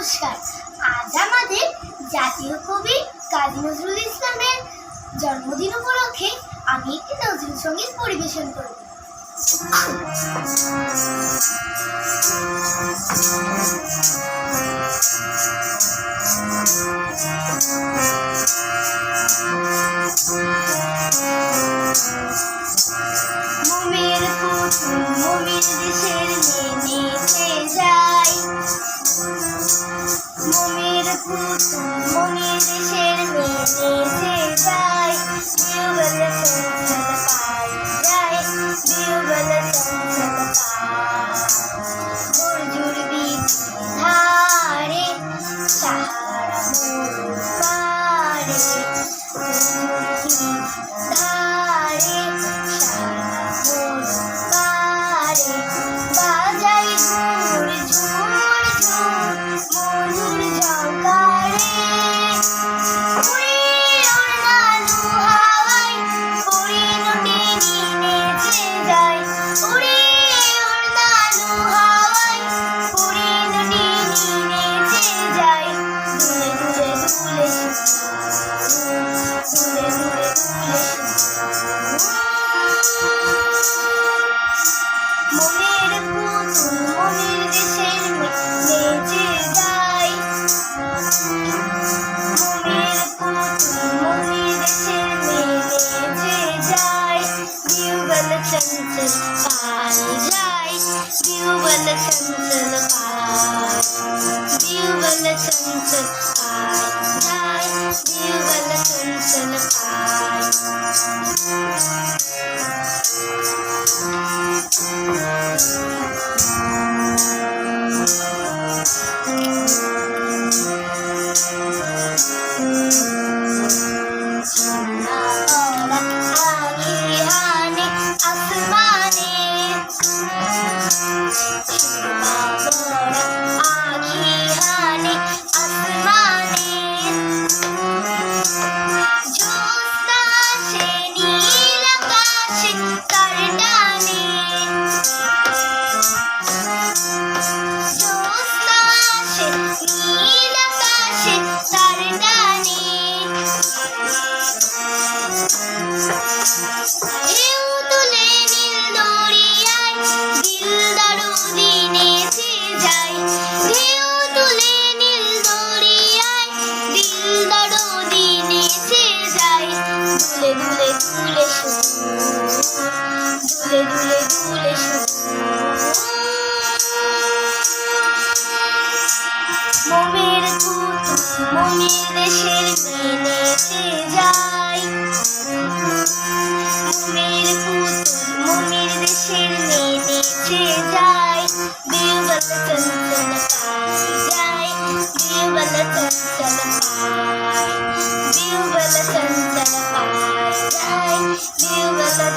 নমস্কার। আজ আমাদের জাতীয় কবি কাজী নজরুল ইসলামের জন্মদিন উপলক্ষে আমি একটি নজরুল সঙ্গীত পরিবেশন করব। মোমের পুতুল মোমের দেশের নেচে যায়, মোমের পুতুল মোমের দেশের নেচে যায়, বিউবেলা চঞ্চল পাই যায়, বিউবেলা চঞ্চল পাই। বর্জুর বীজ ধারে সাহারা মোর পারে, বর্জুর বীজ ধারে সাহারা মোর পারে, বাজাই ঘুর ঝুর ঝুর মধুর ঝঙ্কারে। উড়ে ওর নানু হাওয়ায় পরিণতি নেচে যায়, উড়ে ওর নানু হাওয়ায় পরিণতি নেচে যায়। দুলে দুলে দুলে দুলে দুলে দুলে মোমের পুতুল মোমের দেশের নেচে যায়, মোমের পুতুল মোমের দেশের নেচে যায়, বিউবেলা চঞ্চল পাই যায়, বিউবেলা চঞ্চল পাই, বিউবেলা চঞ্চল পাই যায়, বিউবেলা চঞ্চল পাই। মোমের পুতুল মোমের দেশের নেচে যায়, মোমের পুতুল মোমের দেশের নেচে যায়, বিউবেলা চঞ্চল পাই যায়, বিউবেলা চঞ্চল পাই, বিউবেলা চঞ্চল পাই যায়, বিউবেলা